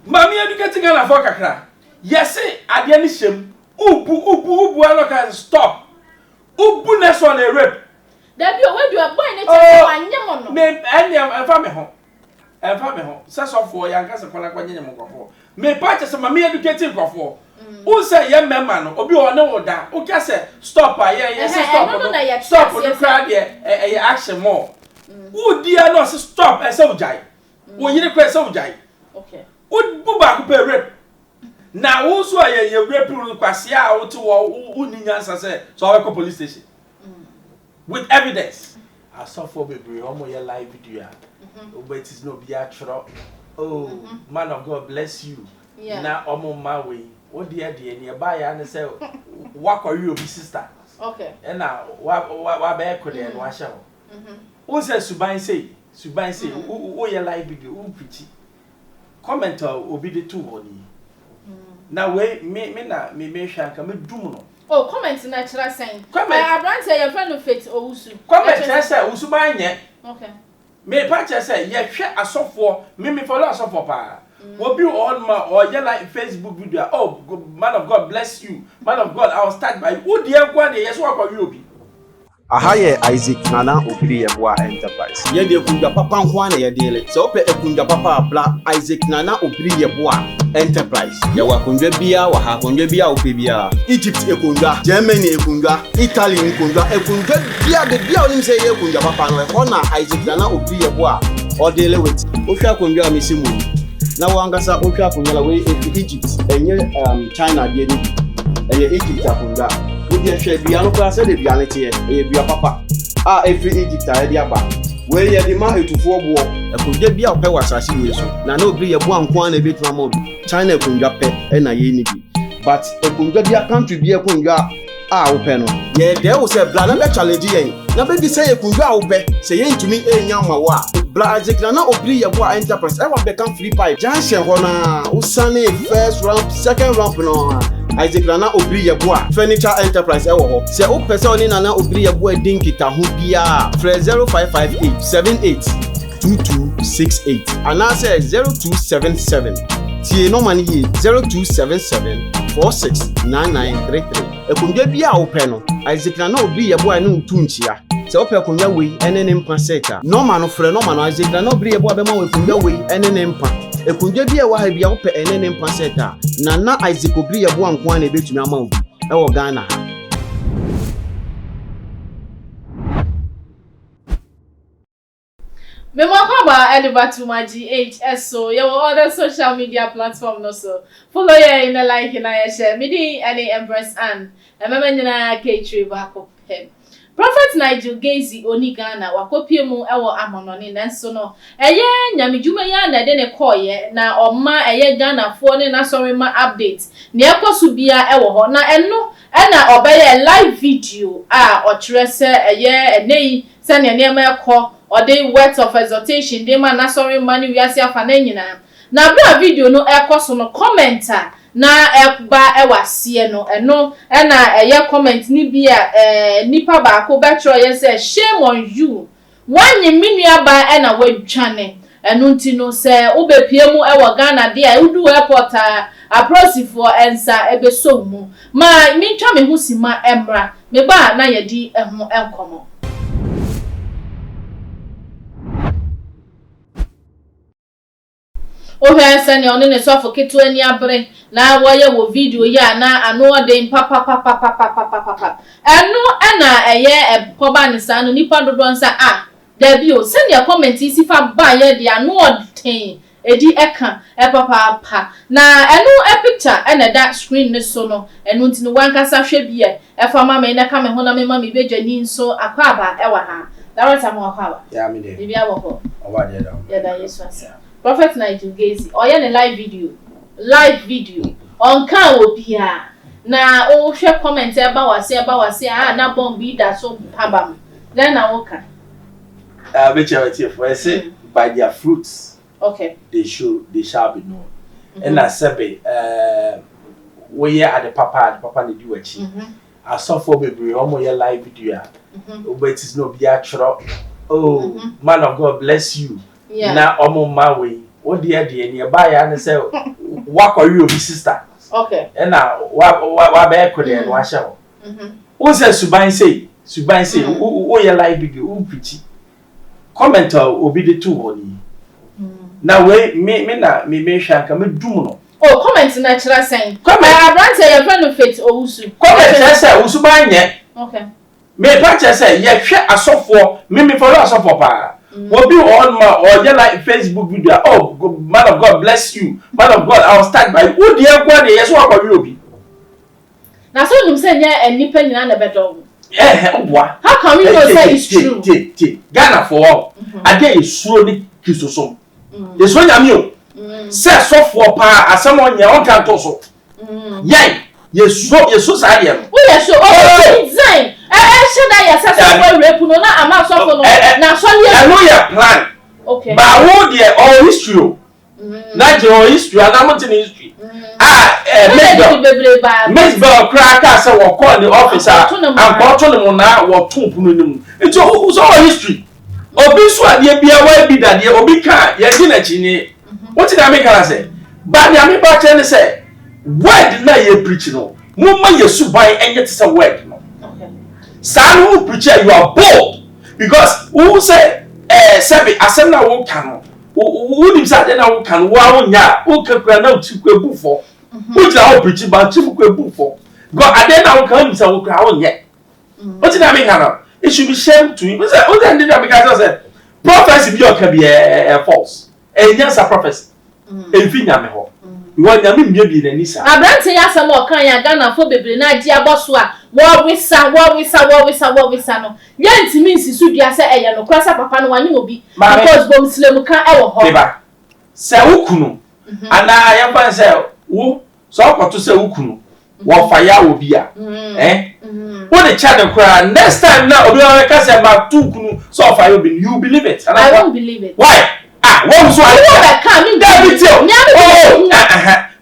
Mami educating Ghana for kakra. Yes, ade ni shem. Ubu aloka stop. Ubu next one a rape. That you when you are born it is me enfa me ho. Enfa me ho. Se so for yan ka se kola kwanye nyamkofo. Me pa che se mami educating kofo. Who say ye memma no obi o ne woda. O ka se stop ye say stop. Stop no crowd ye action more. Who dia no say stop e say ujai. Wo yire kwa say ujai. Okay. Who buba ku pe rape. Na wo so ye rape ru kwase a wo to wo ni nyansa say so we go police station. With evidence. I saw for baby omo your live video. But it is no be a tro. Oh, man of God bless you. Yeah. Na omo ma way. What dear nearby and say what are you sister? Okay. And now what bear could and wash out. Who says Subai say? Who your live video, who pretty? Commenter will be the two honey. Now wait, me shank me do. Oh, comment natural saying. Comment. I brand say your friend of faith or usu. Comment say Usubai yet. Okay. Me patch say, yeah, share a soft for me follow a soft for pa. What be on my or yeah like Facebook video. Oh, man of God bless you. Man of God, I'll start by who dear one yes what are you be? Ahaye Isaac Nana Obiri Yeboah Enterprise. Ye de kunja papa nkwa na ye dele. So pe ekunja papa bla Isaac Nana Obiri Yeboah Enterprise. Ye wa kunja bia wa ha kunja bia ope bia. Egypt ekunja, Germany ekunja, Italy ekunja, ekunja bia de bia onim say ye kunja papa no e ko na Isaac Nana Obiri Yeboah o dele with. O hwa kunja amesimu. Na wangasa o hwa kunja we Egypt enye China de ni. Eye Egypt akunja. We share bia no class de bia nete e bia papa every Egypt a de aba we ye de ma etufo bo e ko de bia ope wasase we so na Obiri Yeboah nko na betuma mo China e kunja pe e na ye ni bi but e kunja bia country bia kunja ope no ye de wo say bla na be challenge yen na be bi say e kunja ope say ye ntumi enya ma wa bla Isaac Nana Obiri Yeboah Enterprise e wa be kan free pipe junction ho na usane first round second round no Isaac Nana Obiri Yeboah Furniture Enterprise ewo ho. Se o pese oni Nana Obiri Yeboah din kita ho bia. Fresh 0558 78 2268. Ana say 0277. Tie no mani ye 0277 469933. Ekunja bia o pe no. Isaac Nana Obiri Yeboah no ntunchia. Se o pe kunja we ene ne mpa seka. No man no frɛ no man Isaac Nana Obiri Yeboah be ma we kunja we ene ne mpa. Ekunja bia wa ha bia wo pe ene ne mpa seka. Na Isaac Obiri Yeboah nko na ebetumi ama obi e wo Ghana ha. Me mo ba elevate my GHS so your other social media platform no so follow ye in the like and I share me di any embrace and emema nyina K3 ba ko pem Prophet Nigel Gaisie oni Ghana wakopie mu ewo amonone nanso no eye nyamedwuma ya na de ne koye na oma eye Ghana fo ne na sorry ma update ne ekoso bia ewo ho na eno na obeye live video o kyerese eye enei se ne ne ma ekọ or they words of exhortation they man na sorry money we asia fa na nyina na bra video no ekoso no commenter na eba ewase no eno na eye comment ni bia nipa ba ko betro ye say shame on you wanyi minua ba na wadwane eno ntino say obepie mu ewo Ghana dia udu airport aprosifo ensa ebeso mu ma mintwa me husima emra me ba na yedi eho enkomo Ohe sene oni ne sofo ketu ani abre na woye wo video ya na ano de papa eno na eye koba ne sa no nipa dodo nsa da bi o send your comment isi fa ba ye de ano ten edi eka papa na eno picture na that screen ne so no eno ntini wankasa hwe bia fa mama na ka me ho na me mama bedwani nso akwaba ewa ha darata mo akwaba ya me de bibia wo ho oba de da ya da Yesu asa Prophet Nigel Gaisie oye ne live video on kan obia na o hwe comment e ba wase na bomb bi da so pabam then na woka beche for say by their fruits okay they shall be known and I say we at the papa ne do achi I saw for baby omo your live video but it is no be a chro oh man of God bless you na omo ma we what dear ni buy and say what are you sister okay and now what back with and wash out who says Suban say who your life big who pretty commenter will be the two one now wait me shank me do no oh comment natural saying comment I brand say your friend of faith or usu comment say usu ban ye okay me patch say ye hwe asofo me follow asofo pa will be on my or just like Facebook video. Oh, man of God bless you. Man of God, I'll start by who dear God yes what will be. Now so you say yeah and nipa nyina na bedo. What? How can we know say it's true? Ghana for all. Again is slowly kisosom. Yes when am you? Say so for pa asem on ya on kan to so. Yai, yes so say am. Who yes so oh design. Should I assess what rape no na am so for no na so I know your plan. Okay. But who there all history. Nigel history and Hamilton history. Miss Bell cracker say we call the officer and call to them na we tun punu nim. It's all history. Obi so ade bia wa bi dade obi ka ye di na chi ni. What did I make her say? But the me ba chen say word na ye preach no. Mo ma ye suban enye te say word no. San who preacher you are bold because who say sebi asem na wo kan who nim say na wo kan wa nya wo kakura na utikwa bufo who tell how preach ba chimukwa bufo god ade na wo kan nim say wo kra wo nya what did I mean now it should be shame to him say what did I because say prophecy be o can be false yes a prophecy efi nya me ho you want nya me bi na nisa abrante ya sam o kan ya Ghana fo bebre na agi aboso a wo wisa no yanti mi nsisu dua se eye no kwasa papa no wani obi because bom slem kan e wo ho deba se wukunu ana ya ban se wo so kwato se wukunu wo fa ya obi a wo the channel kra next time na obi o ka se ma tukunu so fa you believe it and I won't believe it why what so I come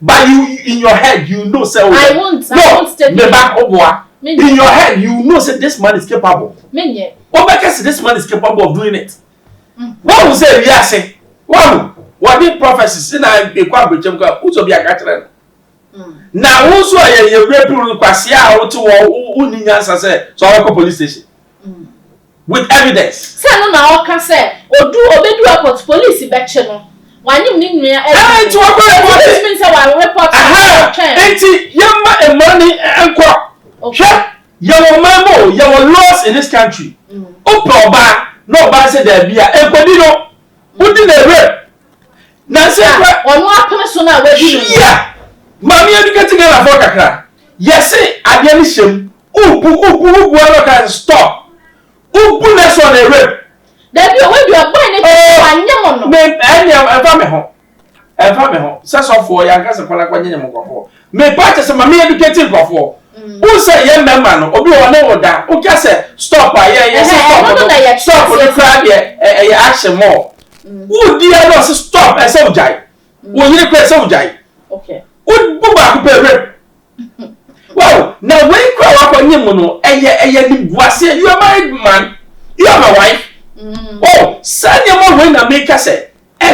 but you in your head you know say I won't stay back obwa in your head you know say this man is capable menye because this man is capable of doing it what will say we are say what the prophecies na e kwa bechem ka uzo bia ka kire na wo so ye rape kwase a wo to wo ni nyansa say so we police station with evidence say no na o ka say obedu airport police be che no wanyim ni nua eh to go report mean say wa report enti yamma e money enko hwe your memo your laws in this country oba no ba say there be a ekwadi no udi na rape na say onu apene so na wadi no yeah mami educating na for kakra yes ade ni shem upu alo stop upu na so na rape there be we do boy na anyam no me anyam efa me ho say so for ya gas kwala kwanye mo kwafo me pa che say mami educating kwafo who say ye member no obi wo na woda o ka say stop ye stop the crowd ye action more who dia no say stop e say ujai wo yire kwa say ujai okay who ba ku pe rape wow now when kwa wa kwanye mo no eye ni buase you are married man you are my wife oh sanya mo when na make say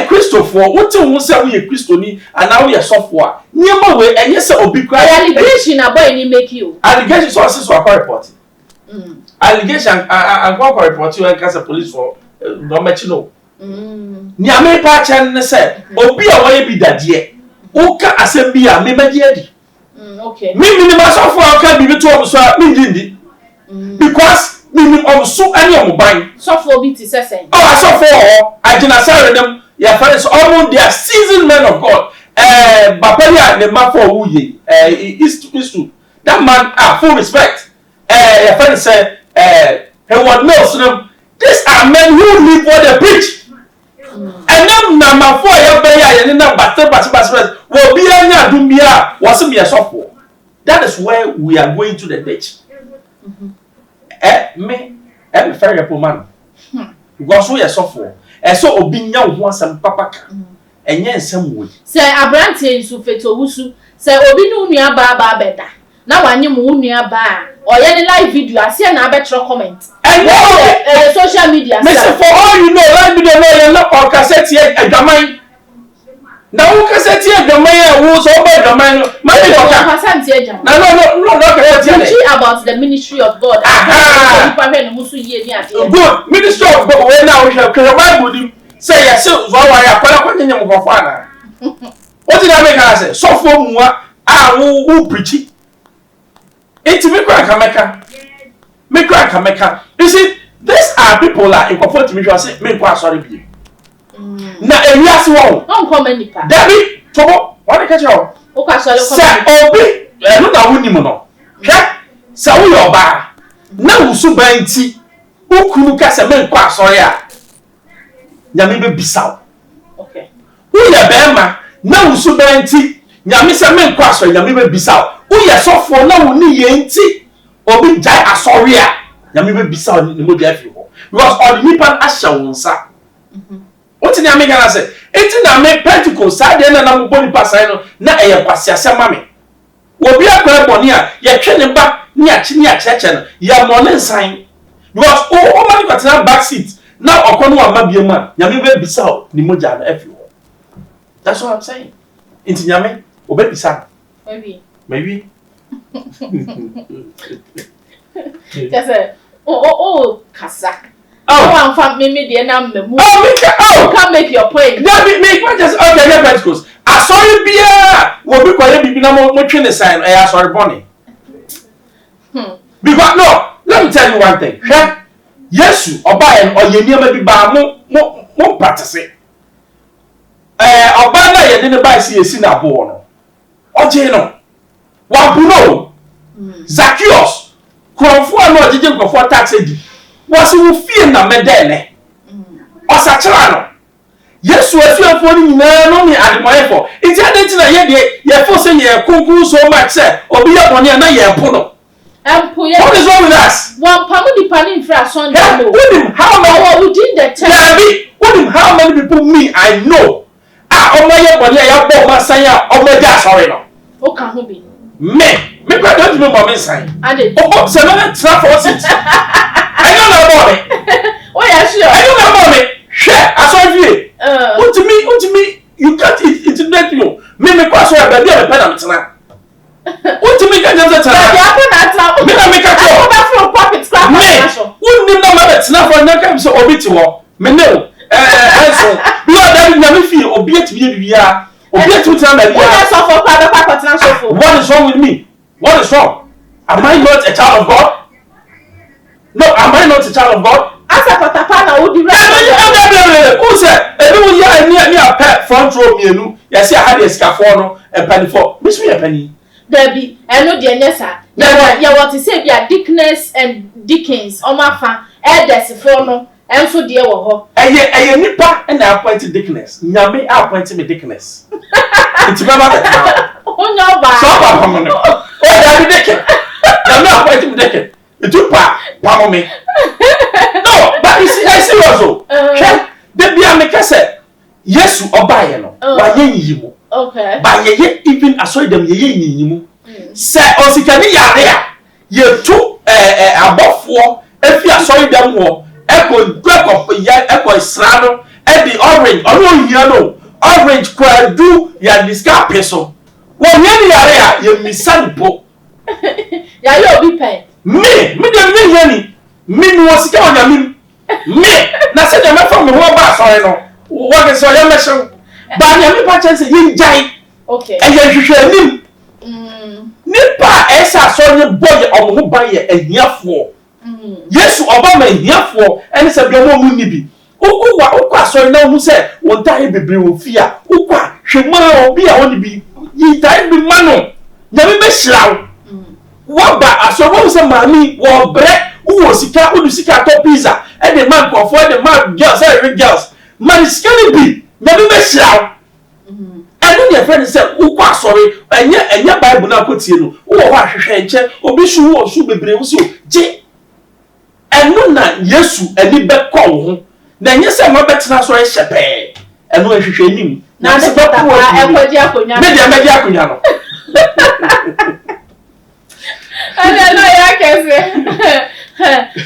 Christopher what you say we Christoni and now we are software niema we enye say obi kwa allegation na boy ni make you allegation so assess for report allegation and go report you and case police for no match no ni ame pa chen say obi a we bi dade o ka asem bi a me magi adi okay me minima software ka bi to so me ndindi because me so any of ban software bi ti sesen oh software agina sare dem your friends almost they are seasoned men of God. Bapelia the man for Wuye. Is to that man full respect. Your friends say he was no these are men who live what they preach. And them number 4 your beya and number 3 will be any dumbia was me a software. That is where we are going to the ditch. Me I'm a very man. Because we are software. So obinya wo asem papa ka enye nsem wo se abrante nsu feto wusu se obi nu nua ba beda na wanye mu nua ba oye ni live video ase na abetro comment social media me say for all you know live video no you not on cassette here adwaman na wo kasa tie dwama ya wo so ba dwama no ma be doka kasa tie dwama no kasa tie teaching about the ministry of God aha pa hwe no musu yie ni ade good ministry of God we na wo hwe kwe Bible dim say yes so wa ya kwala kwanya mkofo ana what did I make her say so for muwa a wo preach it me kwa kameka you see these are people like mkofo timi hwe say me kwa sorry bi na elias wo on come nipa David tobo what catch you o kwa sorry come say obi enu na woni mu no hwe say wo yo ba na wusu banti ukunu ka say me kwa sorry a nyame be bisaw okay wo ya bema na wusu banti nyame say me kwa sorry nyame be bisaw wo ya sofo na woni ye nti obi jai asori a nyame be bisaw ni mo dia fi ho because all the nipa ahya wonsa what in America na say enti na me Pentecost sade na mo boni pasai no na eye kwase asema me obi akwa boni a ye twe ne ba ni achi cheche no ya mo ne nsan because o mani kwatena back seat na okono ama biem a nyame be bisa ni moja na afi ho that's what I'm saying enti nyame obe bisa maybe just kasa I'm from me the number. Can't make your point. Yeah, make just okay. Yeah, Pentecost. I sorry, beer. What we call it, be no more training sign. I sorry, Bonnie. Because no, let me tell you one thing. Yes, you or buy or you never be by more practice. Or buy you didn't buy see a sinner born. Or Jano. What no? Zacchaeus. Conform no, didn't go for taxi. Was you fear na medele osachara yesu asu afori nyina no me adimoyefo iti adenti na ye de ye fo se ye kunkun so much say obi ye boni na ye po no empo ye what is wrong with us one pamu di pani fra Sunday no how many within the time how many people me I know omo ye boni ya bo ma san ya omo ja sorry no o kan ho bi me kwa don't know me san ade o se na tra for sit I don't know about it. Oh yeah, sure. I don't know about it. Share. I saw you. What to me? You can't intimidate you. Me kwaso ya baby a pen am tena. What to me can just tell. Ya ko na tell. Me na me ka tell. Ko ba from pocket scrap me. Who nim na ma tena for na kam so obi ti wo. Me no. So. You are that na me feel obi ati bia. Obi ati tena na bia. What is so for pa tena so for? What is wrong with me? What is wrong? Am I not a child of God? No, am I not a child of God? Asa patapana wo di right. Who said? Ebi wo ya ni a pet front row mienu. Ya see how dey scaffold no e penny for. Miss me a penny. There be eno de nyesa. Ya what to say be a Dickness and Dickens o ma fa elders for no enso de wo ho. Eye nipa na appoint Dickness. Nyame appoint me Dickness. It's baba be now. Onyo ba. So baba mo no. O da be Dickens. Nyame appoint me Dickens. Itu pa me. No, but it's serious o. The bia me kase Yesu obaye no. Wa yenyi mu. Okay. Ba ye even aso dem ye yenyi mu. Se osikani yare a ye tu abofo efi aso dem wo eko isra no e di orange ono hia no orange kwadu ya diska peso. Wo ye yare a ye misani po. Ya ye obi pen. Me dem me yani me no sika onya me na se dem fa me ho ba sorry no wo ke so ya mesho ba nya me pa chance yin jai okay e ye hwehwe nim nipa esa so nye boy omo ho ba ye ahiafo Yesu oba ma ahiafo ene se bi omo mu ni bi ukwa so na hu se won tai bebre wo fia ukwa hwema obi a woni bi yi tai bi mano nya me be hirawo waba asobo se mami wo bre wo sika udu sika to pizza e de man ko for the man girls every girls man skinny be na be hirawo enu ye friend say ukwa sorry enye bible na akotie no wo ho ahwehwe enche obi shu wo shu bebre wo so je enu na Yesu ani be ko ho na enye se mo betena so ehyepe enu ahwehwe nim na se papa ekwaji akonya media akonya no I know ya kese.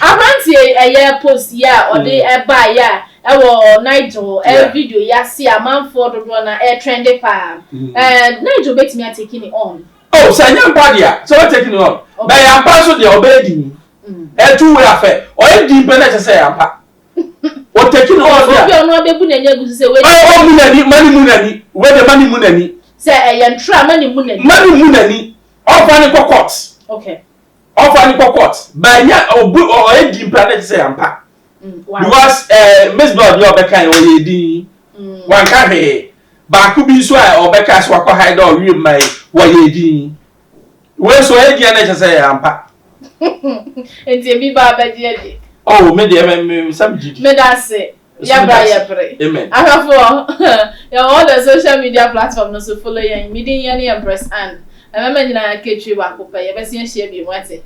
Amanti eye post ya ode eba ya ewo Nigel video ya see a man for do na trending pa Nigel bet me taking it on oh say nyampa dia so we taking it on na yampa so dia obedi two way affair o e di pe na say yampa o taking it on dia obi ono abebu na nya gusu say we oh munani we the money munani say e ntra mani munani offer ni court okay offer ni court ba nya o e di pe na say yampa because Miss Blood you obeka o ye din wan ka he ba ku bi so a obeka so akọ hide o wi mai wo ye din we so e di na say yampa enti bi ba ba di oh me de me sam gidi me da say ya bra ya pre amen afọ ya all the social media platform no so follow yan me din yan Empress and mama nyina ketwe ba ko pa ye be se share bi wate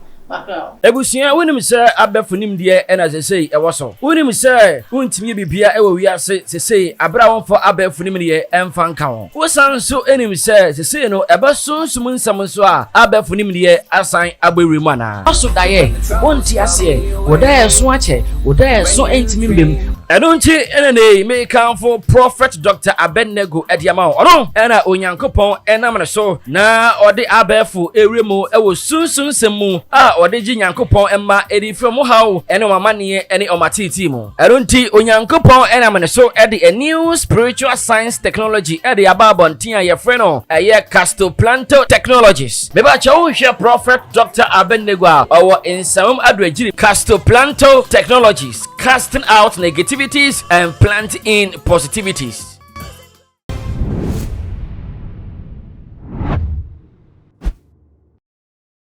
Ebusia wonim se abefunim de ena sesei ewoso wonim se wontimi bibia ewo wiase sesei abra wonfo abefunim de emfa nka ho wosan so enim se sesei no ebesonsum nsam so a abefunim de asan agbewiri mu ana oso daye wonti ase wodaye so ache wodaye so entimi mbem Enunchi enene me kanfo Prophet Dr. Abennego Ediama ono ena onyankopon enam ne so na ode abefu ewremu ewo sunsun semu a ode ji nyankopon emma edi from how ene mamane ene omatiti mu enunti onyankopon enam ne so edi a new spiritual science technology edi ababontin a ye freno eye castoplanto technologies meba chawo hwe Prophet Dr. Abennego a owo ensam adwagiri castoplanto technologies casting out negativities and planting in positivities.